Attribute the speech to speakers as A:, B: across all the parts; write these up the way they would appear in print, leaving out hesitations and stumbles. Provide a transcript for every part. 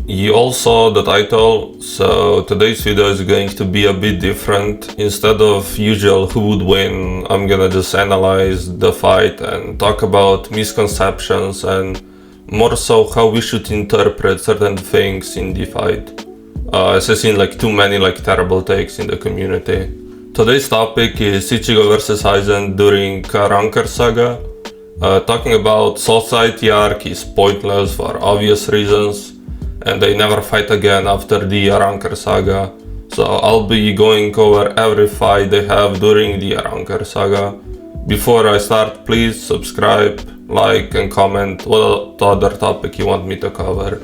A: You all saw the title, so today's video is going to be a bit different. Instead of usual who would win, I'm gonna just analyze the fight and talk about misconceptions and more so how we should interpret certain things in the fight. As I've seen too many terrible takes in the community. Today's topic is Ichigo vs Aizen during Ranker Saga. Talking about Society arc is pointless for obvious reasons, and they never fight again after the Ranker Saga. So I'll be going over every fight they have during the Ranker Saga. Before I start, please subscribe, like and comment what other topic you want me to cover.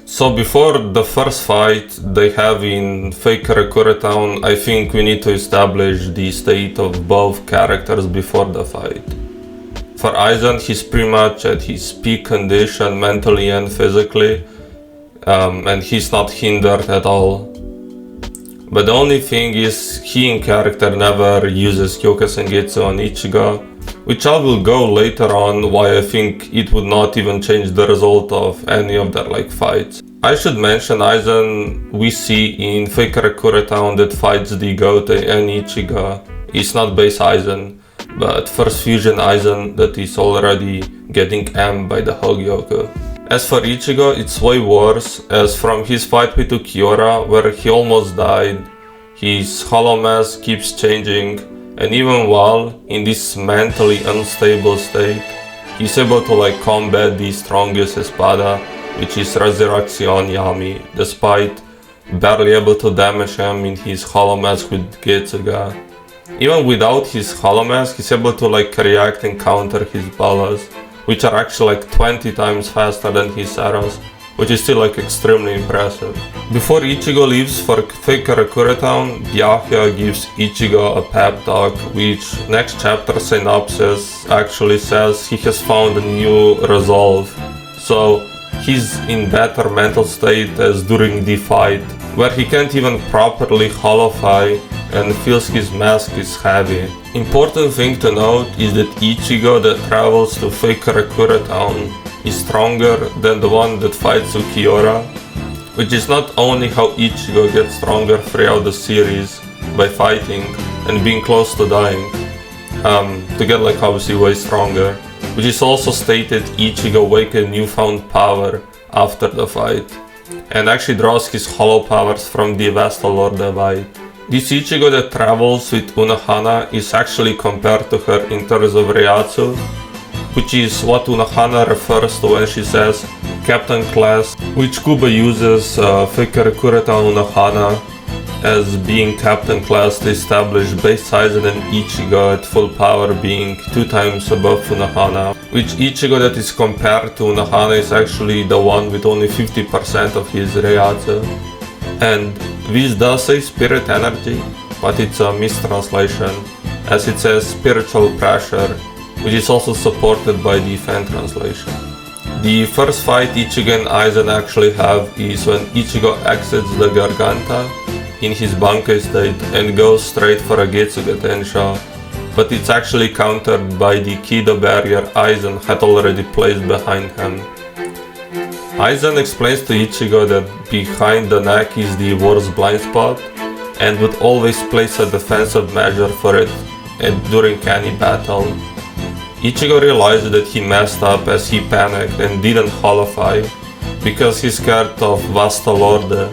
A: So before the first fight they have in Fake Rakure Town, I think we need to establish the state of both characters before the fight. For Aizen, he's pretty much at his peak condition mentally and physically, and he's not hindered at all. But the only thing is, he in character never uses Kyokusengetsu on Ichigo, which I will go later on why I think it would not even change the result of any of their fights. I should mention Aizen we see in Fake Rakure Town that fights the Gote and Ichigo is not base Aizen, but first fusion Aizen that is already getting aimed by the Hogyoku. As for Ichigo, it's way worse, as from his fight with Ukiura, where he almost died, his hollow mask keeps changing, and even while in this mentally unstable state, he's able to combat the strongest espada, which is Resurrection Yami, despite barely able to damage him in his hollow mask with Getsuga. Even without his hollow mask, he's able to react and counter his ballas, which are actually 20 times faster than his arrows, which is still extremely impressive. Before Ichigo leaves for Fake Rakure Town, Byakuya gives Ichigo a pep talk, which next chapter synopsis actually says he has found a new resolve. So he's in better mental state as during the fight, where he can't even properly hollowfy and feels his mask is heavy. Important thing to note is that Ichigo that travels to Fake Rakure Town is stronger than the one that fights Ukiura, which is not only how Ichigo gets stronger throughout the series by fighting and being close to dying, to get obviously way stronger, which is also stated Ichigo awakened newfound power after the fight, and actually draws his hollow powers from the Vestal Lord Divide. This Ichigo that travels with Unohana is actually compared to her in terms of Reiatsu, which is what Unohana refers to when she says Captain Class, which Kuba uses Fake Rakure Town Unohana as being Captain Class to establish base Aizen and Ichigo at full power being 2 times above Unohana, which Ichigo that is compared to Unohana is actually the one with only 50% of his Reiatsu. And this does say spirit energy, but it's a mistranslation, as it says spiritual pressure, which is also supported by the fan translation. The first fight Ichigo and Aizen actually have is when Ichigo exits the Garganta in his Bankai state and goes straight for a Getsuga Tensho, but it's actually countered by the Kido barrier Aizen had already placed behind him. Aizen explains to Ichigo that behind the neck is the worst blind spot and would always place a defensive measure for it during any battle. Ichigo realized that he messed up as he panicked and didn't hollowfy because he's scared of Vasta Lorde,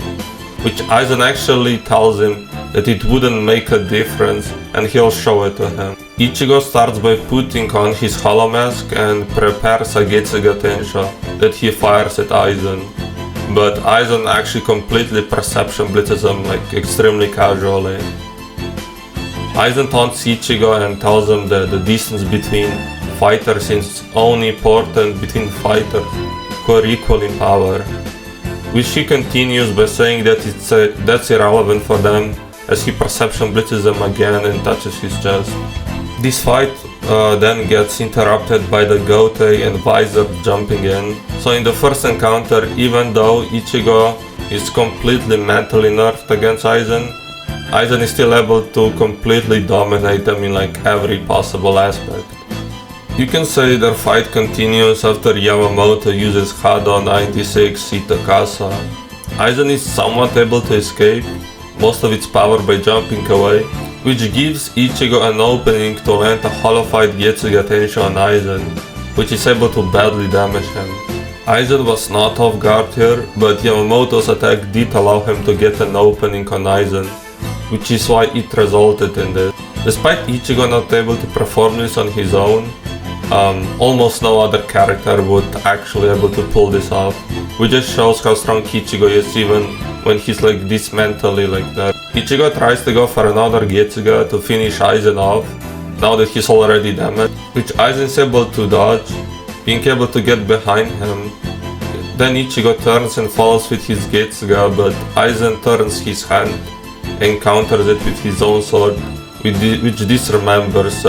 A: which Aizen actually tells him that it wouldn't make a difference and he'll show it to him. Ichigo starts by putting on his hollow mask and prepares a Getsuga Tensho that he fires at Aizen, but Aizen actually completely perception blitzes him extremely casually. Aizen taunts Ichigo and tells him that the distance between fighters is only important between fighters who are equal in power, which he continues by saying that that's irrelevant for them as he perception blitzes them again and touches his chest. This fight then gets interrupted by the Gote and Visor jumping in. So in the first encounter, even though Ichigo is completely mentally nerfed against Aizen, Aizen is still able to completely dominate them in every possible aspect. You can say their fight continues after Yamamoto uses Hado 96 Itakasa Aizen is somewhat able to escape most of its power by jumping away, which gives Ichigo an opening to land a holofied Getsuga Tensho on Aizen, which is able to badly damage him. Aizen was not off guard here, but Yamamoto's attack did allow him to get an opening on Aizen, which is why it resulted in this. Despite Ichigo not able to perform this on his own, almost no other character would actually able to pull this off, which just shows how strong Ichigo is even when he's like this mentally like that. Ichigo tries to go for another Getsuga to finish Aizen off, now that he's already damaged, which Aizen is able to dodge, being able to get behind him. Then Ichigo turns and follows with his Getsuga, but Aizen turns his hand and counters it with his own sword, which disremembers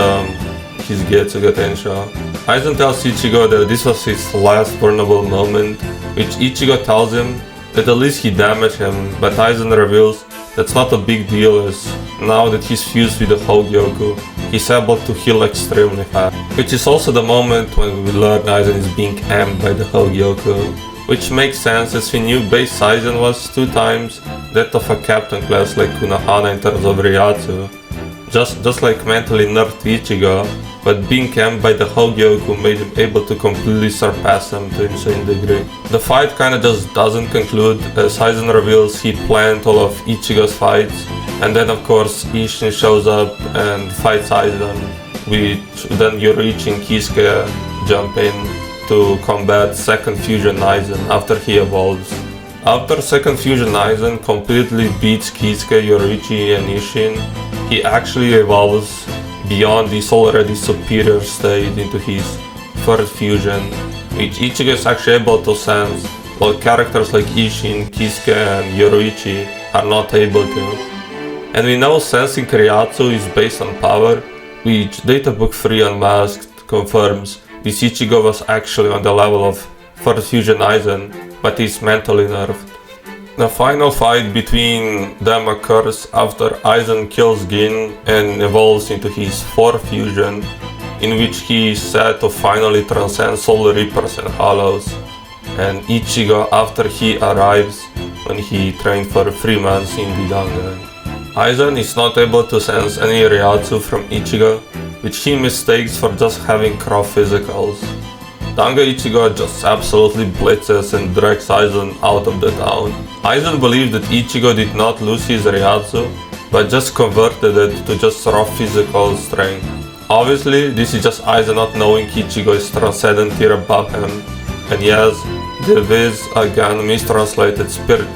A: his Getsuga Tensho. Aizen tells Ichigo that this was his last vulnerable moment, which Ichigo tells him that at least he damaged him, but Aizen reveals that's not a big deal, as now that he's fused with the Hogyoku, he's able to heal extremely fast. Which is also the moment when we learn Aizen is being aimed by the Hogyoku, which makes sense as we knew base Aizen was 2 times that of a captain class like Kunohana in terms of Ryatsu. Just like mentally nerfed Ichigo, but being aimed by the Hogyoku made him able to completely surpass him to insane degree. The fight kinda just doesn't conclude, as Aizen reveals he planned all of Ichigo's fights, and then of course Ishin shows up and fights Aizen, which then Yoruichi and Kisuke jump in to combat second fusion Aizen after he evolves. After second fusion Aizen completely beats Kisuke, Yoruichi and Ishin, he actually evolves beyond his already superior state into his third fusion, which Ichigo is actually able to sense, while characters like Ishin, Kisuke and Yoruichi are not able to. And we know sensing Ryatsu is based on power, which Databook 3 Unmasked confirms this Ichigo was actually on the level of third fusion Aizen, but is mentally nerfed. The final fight between them occurs after Aizen kills Gin and evolves into his 4th fusion, in which he is said to finally transcend Soul Reapers and Hollows, and Ichigo after he arrives when he trained for 3 months in the Dangan. Aizen is not able to sense any Ryatsu from Ichigo, which he mistakes for just having Crow physicals. Danga Ichigo just absolutely blitzes and drags Aizen out of the town. Aizen believed that Ichigo did not lose his Ryatsu, but just converted it to just raw physical strength. Obviously, this is just Aizen not knowing Ichigo is Transcendent tier above him, and yes, there is again mistranslated spirit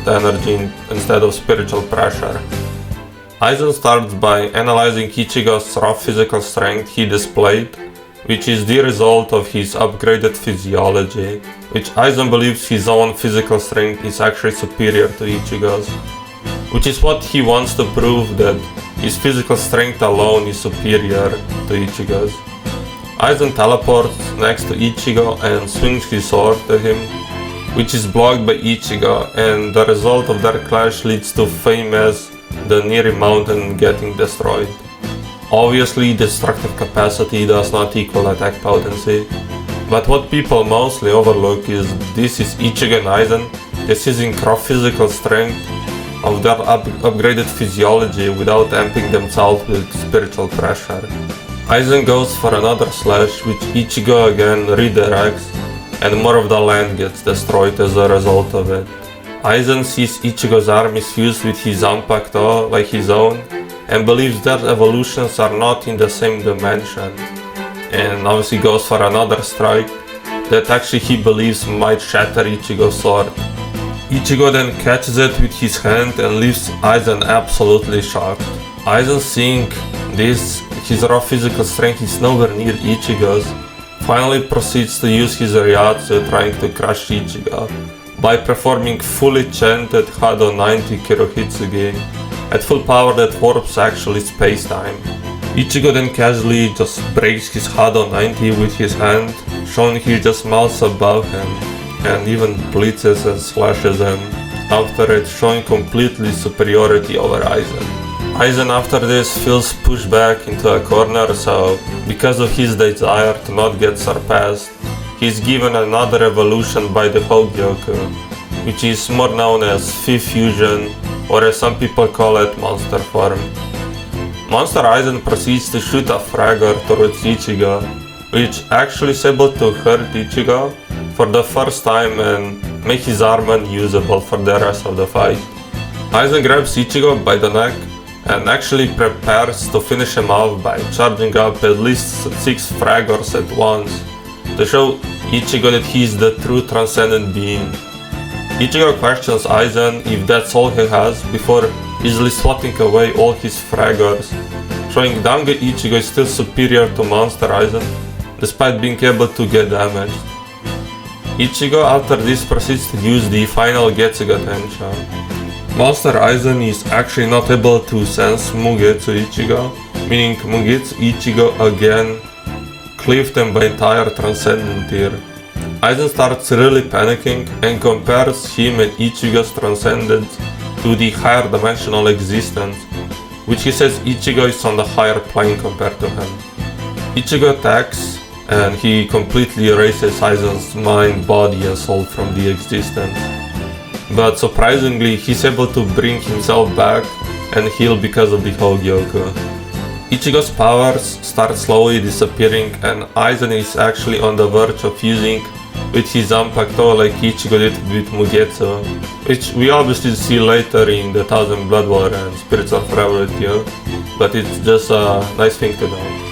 A: energy instead of spiritual pressure. Aizen starts by analyzing Ichigo's raw physical strength he displayed, which is the result of his upgraded physiology, which Aizen believes his own physical strength is actually superior to Ichigo's, which is what he wants to prove, that his physical strength alone is superior to Ichigo's. Aizen teleports next to Ichigo and swings his sword at him, which is blocked by Ichigo, and the result of their clash leads to famous the Niri mountain getting destroyed. Obviously, destructive capacity does not equal attack potency, but what people mostly overlook is this is Ichigo and Aizen just using raw physical strength of their upgraded physiology without amping themselves with spiritual pressure. Aizen goes for another slash, which Ichigo again redirects, and more of the land gets destroyed as a result of it. Aizen sees Ichigo's arm is fused with his Zanpakuto like his own, and believes that evolutions are not in the same dimension, and obviously goes for another strike that actually he believes might shatter Ichigo's sword. Ichigo then catches it with his hand and leaves Aizen absolutely shocked. Aizen, seeing this, his raw physical strength is nowhere near Ichigo's, finally proceeds to use his Ryatsu trying to crush Ichigo by performing fully chanted Hado 90 Kirohitsugi at full power that warps actually space-time. Ichigo then casually just breaks his Hado 90 with his hand, showing he just melts above him, and even blitzes and slashes him, after it showing completely superiority over Aizen. Aizen after this feels pushed back into a corner, so because of his desire to not get surpassed, he's given another evolution by the Hogyoku, which is more known as Fifth Fusion, or as some people call it, Monster Form. Monster Aizen proceeds to shoot a fragger towards Ichigo, which actually is able to hurt Ichigo for the first time and make his arm unusable for the rest of the fight. Aizen grabs Ichigo by the neck and actually prepares to finish him off by charging up at least 6 fraggers at once to show Ichigo that he is the true Transcendent being. Ichigo questions Aizen if that's all he has before easily swatting away all his fraggers, showing Dange Ichigo is still superior to Monster Aizen despite being able to get damaged. Ichigo after this proceeds to use the final Getsuga Tensha. Monster Aizen is actually not able to sense Mugetsu Ichigo, meaning Mugetsu Ichigo again cleaved them by entire Transcendent tier. Aizen starts really panicking and compares him and Ichigo's Transcendence to the higher dimensional existence, which he says Ichigo is on the higher plane compared to him. Ichigo attacks and he completely erases Aizen's mind, body and soul from the existence. But surprisingly, he's able to bring himself back and heal because of the Hogyoku. Ichigo's powers start slowly disappearing and Aizen is actually on the verge of using with his Zanpakuto like Ichigo did with Mugetsu, which we obviously see later in the Thousand Blood War and Spirits of Forever Review, but it's just a nice thing to know.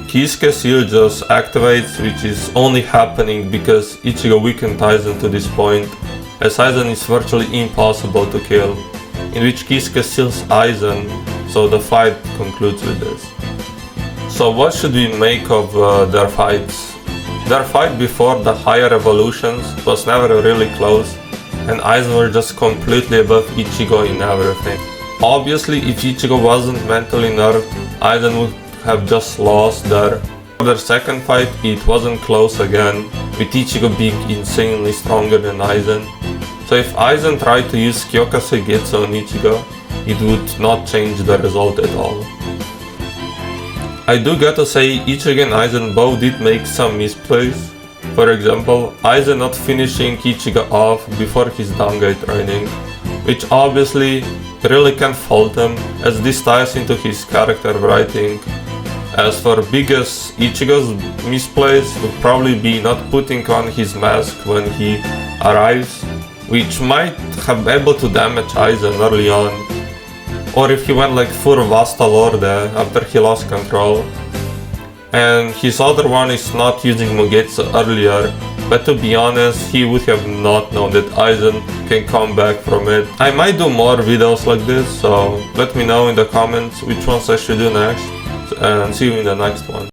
A: Kisuke Seal just activates, which is only happening because Ichigo weakened Aizen to this point, as Aizen is virtually impossible to kill, in which Kisuke seals Aizen, so the fight concludes with this. So what should we make of their fights? Their fight before the higher evolutions was never really close, and Aizen were just completely above Ichigo in everything. Obviously, if Ichigo wasn't mentally nerfed, Aizen would have just lost there. For their second fight, it wasn't close again, with Ichigo being insanely stronger than Aizen. So if Aizen tried to use Kyokase Getsu on Ichigo, it would not change the result at all. I do gotta say, Ichigo and Aizen both did make some misplays. For example, Aizen not finishing Ichigo off before his Dangai training, which obviously really can't fault him, as this ties into his character writing. As for biggest, Ichigo's misplays would probably be not putting on his mask when he arrives, which might have been able to damage Aizen early on, or if he went like full Vasta Lorde after he lost control. And his other one is not using Mugetsu earlier, but to be honest, he would have not known that Aizen can come back from it. I might do more videos like this, so let me know in the comments which ones I should do next, and see you in the next one.